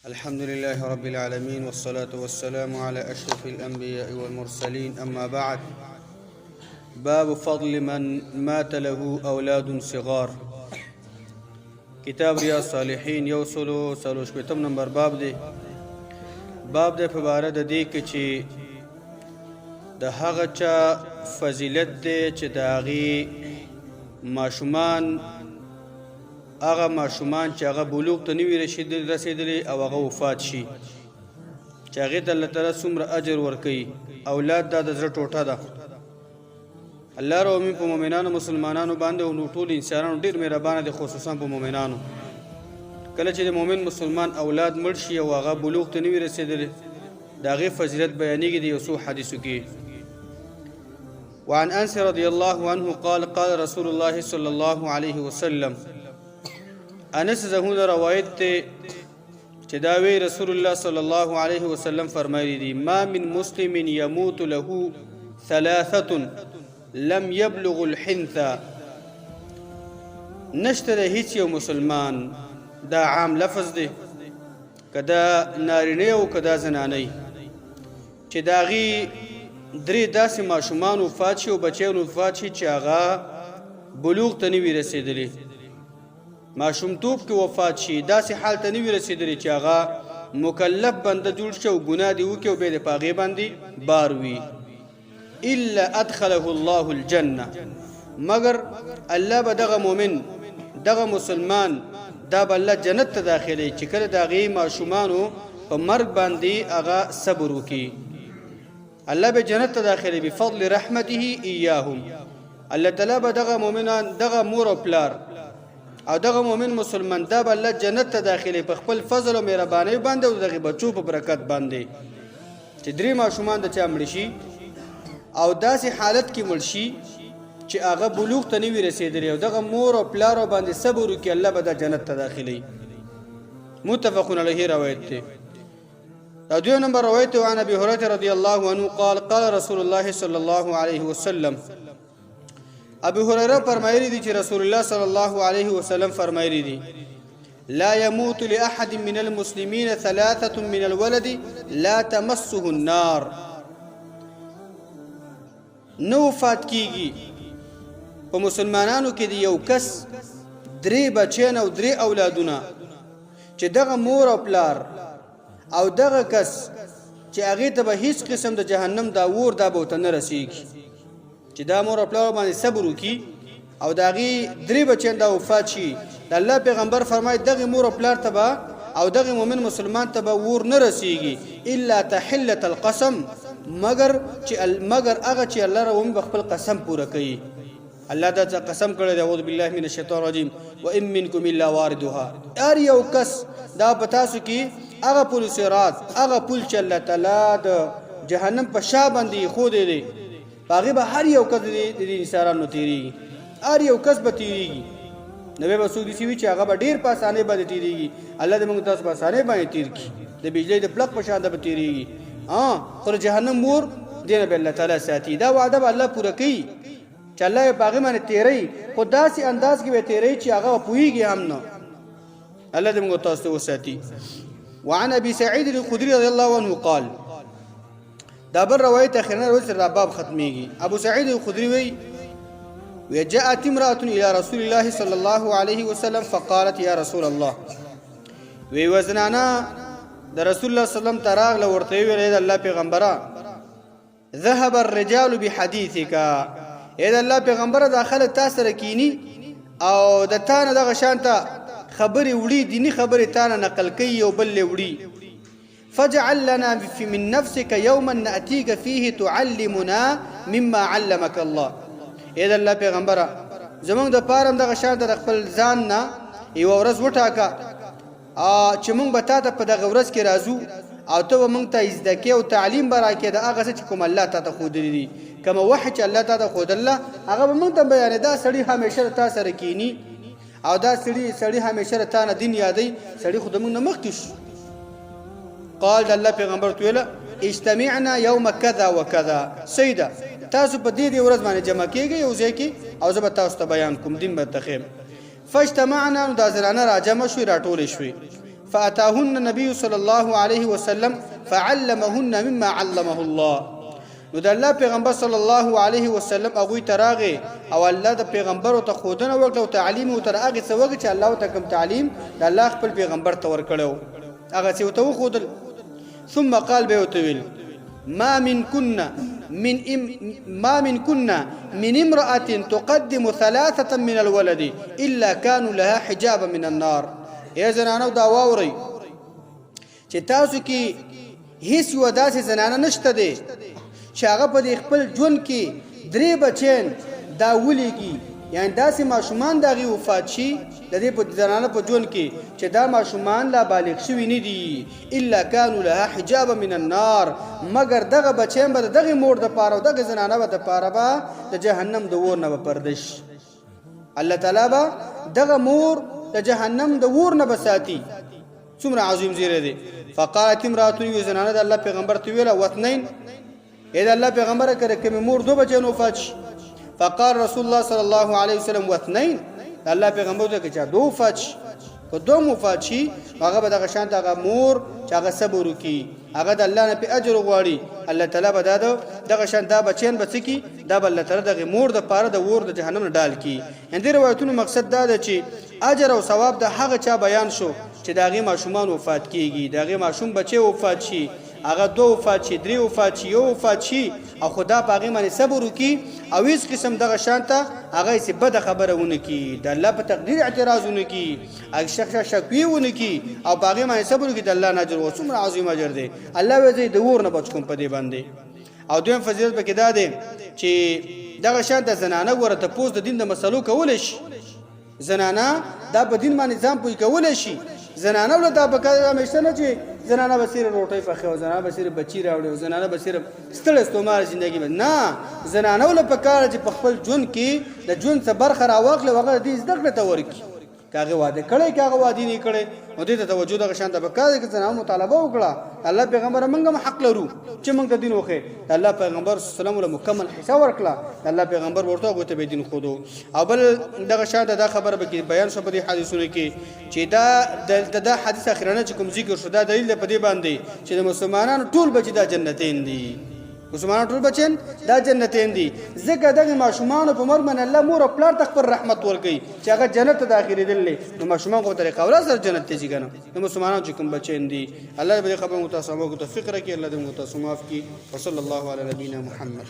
الحمد لله رب العالمين والصلاة والسلام على أشرف الأنبياء والمرسلين أما بعد. باب فضل من مات له أولاد صغار. کتاب ریاض صالحین یو سلو شپیتم نمبر باب دی. باب دی په باره د دې کې چې د هغه چا فضیلت دی چې د هغې ماشومان چې هغه بلوغ ته نه وي رسېدلی او هغه وفات شي، چې هغې ته الله تعالی څومره اجر ورکوي. اولاد دا د زړه ټوټه ده. الله رحمین په مؤمنانو مسلمانانو باندې او نو ټول انسانانو ډېر مهربانه دی، خصوصا په مؤمنانو. کله چې د مؤمن مسلمان اولاد مړ شي او هغه بلوغ ته نه وي رسېدلی، د هغې فضیلت بیانېږي د یو څو حدیثو کې. وعن انس رضی الله عنه قال قال رسول الله صلی الله علیه وسلم. انس زهون روایت ته چې دا وی رسول الله صلی الله علیه وسلم فرمایلی دي: ما من مسلم يموت له ثلاثه لم يبلغ الحنث. نشته د هیڅ یو مسلمان، دا عام لفظ دی، کدا نارینه او کدا زنانه، چې دا غي درې داسې ماشومان وفات شي او بچیان وفات شي چې هغه بلوغ ته نه وي رسېدلی، ماشومتوب کې وفات شي، داسې حال ته نه وي رسېدلی چې هغه مکلف بنده جوړ شي او ګناه دې وکړي او بیا د په هغې باندې بار وي. الا ادخله الله الجنه، مگر الله به دغه مؤمن دغه مسلمان دا به الله جنت ته داخلوي چې کله د هغې ماشومانو په مرګ باندې هغه صبر وکړي. الله به جنت ته داخلوي بفضل رحمته ایاهم. الله تعالی به دغه مؤمنان، دغه مور او پلار او دغه مؤمن مسلمان، دا به الله جنت ته داخلي په خپل فضل او مهربانۍ باندې او دغه بچو په برکت باندې. چې درې ماشومان د چا مړ شي او داسې حالت کې مړ شي چې هغه بلوغ ته نه وي رسېدلی او دغه مور او پلارو باندې صبر وکړي، الله به دا جنت ته داخلي. متفق علیه روایت دی. دویم نمبر روایت عن ابي هريره رضی الله عنه قال قال رسول الله صلی الله علیه وسلم. ابو هريره فرمایلی دي چې رسول الله صلی الله علیه وسلم فرمایلی دي: لا يموت لاحد من المسلمين ثلاثه من الولد لا تمسه النار. نو وفات کیږي په مسلمانانو کې دی یو کس درې بچیان او درې اولادونه چې دغه مور او پلار او دغه کس چې هغې ته به هیڅ قسم د جهنم دا اور دا به ورته نه رسېږي، چې دا مور او پلار باندې صبر وکړي او د هغې درې بچیان دا وفات شي. د الله پیغمبر فرمایي دغې مور او پلار ته به او دغې مؤمن مسلمان ته به اور نه رسېږي الا تحلة القسم، مگر هغه چې الله رحم به خپل قسم پوره کوي. الله دا قسم کړی دی: اعوذ بالله من الشیطان الرجیم وان منکم الا واردها. هر یو کس دا په تاسو کې هغه پل صراط، هغه پل چې الله تعالی د جهنم په شا باندې ایښودی دی، په هغې به هر یو کس د انسانانو تېرېږي، هر یو کس به تېرېږي. نو بیا به څوک داسې وي چې هغه به ډېر په اسانۍ باندې تېرېږي. الله دې موږ تاسو په اسانۍ باندې تېر کړي، د بجلۍ د پلک په شان به تېرېږي. خو د جهنم اور دې نه به الله تعالی ساتي. دا وعده به الله پوره کوي چې الله یې په هغې باندې تېروي، خو داسې انداز کې به تېروي چې هغه به پوهېږي هم نه. الله دې موږ تاسو ته وساتي. وعن ابي سعيد الخدري رضي الله عنه قال. دا بل روایت اخرنا روایت سره باب ختمېږي. ابو سعید الخدري وی: جاءت امرأة الى رسول الله صلى الله عليه وسلم فقالت يا رسول الله. وی وزنانا د رسول الله صلی الله علیه وسلم تراغله ورته ویل: د الله پیغمبره ذهب الرجال بحديثك. اې د الله پیغمبره دا خلک تا سره کینی او د تا نه دغه شانته خبرې وړي، دیني خبرې تا نه نقل کوي او بل وړي. فاجعل لنا من نفسك يوما نأتيك فيه تعلمنا مما علمك الله. اې د الله پیغمبره زمونږ د پاره دغه شان د خپل ځان نه یوه ورځ وټاکه چې مونږ به تا ته په دغه ورځ کې راځو او ته به مونږ ته زده کې او تعلیم به راکړې د هغه څه چې کوم الله تا ته ښودلی دي، کومه وحی چې الله تا ته ښودله هغه به مونږ ته بیانې. دا سړي همیشه تا سره کینی او دا سړي همیشه تا نه دین یادوي، سړي خو د مونږ نه مخکې شو. قال د الله پیغمبر ته ویله: اجتمعنا یوم کذا وکذا. سیده تاسو په دې ورځ باندې جمع کېږئ یو ځای کې او زه به تاسو ته بیان کوم، دین به ته ښیم. فاجتمعنا، نو دا زنانه راجمع شوې، راټولې شوې. فأتاهن النبي صلى الله عليه وسلم فعلمهن مما علمه الله. نو د الله پیغمبر صلی الله علیه وسلم هغوی ته راغی او الله د پیغمبرو ته ښودنه وکړه او تعلیم یې ورته هغې څه وکړي چې الله ورته کوم تعلیم د الله خپل پیغمبر ته ورکړی و هغه څه ورته وښودل. ثم قال به ورته ویل ما من كنا من امرأة تقدم 3 من الولد إلا كانوا لها حجابا من النار. یا زنانو دا واورئ چې تاسو کې هیڅ یوه داسې زنانه نشته دی چې هغه په دې خپل ژوند کې 3 بچیان دا ولیږي، یعنی داسې ماشومان د هغې وفات شي د دې په زنانه په ژوند کې چې دا ماشومان لا بالغ شوي نه دي. الا كانوا لها حجابا من النار، مګر دغه بچیان به د دغې مور دپاره او دغه زنانه به دپاره به د جهنم د اور نه به پرده شي. الله تعالی به دغه مور د جهنم د اور نه به ساتي. څومره عظیم زیری دی. فقالت امرأة، یو زنانه د الله پیغمبر ته ویله واثنین، ای د الله پیغمبره که د کومې مور 2 بچیان وفات شي. فقال رسول الله صلی الله علیه وسلم واثنین، د الله پیغمبر ته که چا 2 وفات شي که 2 وفات شي هغه به دغه شانته هغه مور چې هغه صبر وکړي هغه د الله نه پې اجر وغواړي، الله تعالی به دغه شان دا بچیان به څه کړي، دا به الله تعالی دغې مور دپاره د اور د جهنم نه ډال کړي. یعنې دې روایتونو مقصد دا ده چې اجر او ثواب د هغه چا بیان شو چې د هغې ماشومان وفات کېږي، د هغې ماشوم بچی وفات شي، هغه 2 وفات شي، 3 وفات شي، 1 وفات شي، او خدا په هغې باندې صبر وکړي او هېڅ قسم دغه شانته هغه هسې بده خبره ونه کړي، د الله په تقدیر اعتراض ونه کړي، شکوې ونه کړي او په هغې باندې صبر وکړي، د الله نه اجر څومره عظیم اجر دی. الله وایي زه د اور نه بچ کوم په دې باندې. او دویم فضیلت پکې دا دی چې دغه شانته زنانه ګوره تپوس د دین د مسلو کولی شي، زنانه دا په دین باندې ځان پوه کولی شي. زنانه ول دا په کار همیشه نه چې زنانه به صرف روټۍ پخوي، زنانه به صرف بچی راوړي، زنانه به صرف ستړی ستوماره زندګي به نه، زنانه ول په کار چې په خپل ژوند کې د ژوند څه برخه راواخلي او هغه دې زده کړه ته ورکړي، که هغې واده کړی که هغه واده نه کړی، نو دې ته توجه دغه شانته په کار دی که زنانه مطالبه وکړه. الله پیغمبره موږ هم حق لرو چې موږ ته دین وښیي. الله پیغمبر صلی الله علیه وسلم له مکمل حصه ورکړه، الله پیغمبر ورته هغوی ته به دین ښودو. او بل دغه شانته دا خبره به بیان شوه په دې حدیثونو کې چې دا حدیث اخرانه چې کوم ذکر شو دا دلیل دی په دې باندې چې د مسلمانانو ټول بچي دا جنتین دي، مسلمانانو ټول بچیان دا جنتین دي. ځکه دغې ماشومانو په مر باندې الله مور او پلار ته خپل رحمت ورکوي چې هغه جنت ته داخلېدلی، نو ماشومان خو په طریقه اولاد سره جنت ته ځي که نه. د مسلمانانو چې کوم بچیان دي الله به دې خبره موږ تاسو توفیق راکړي، الله دې موږ تاسو معاف کړي. وصلی الله علی نبینا محمد.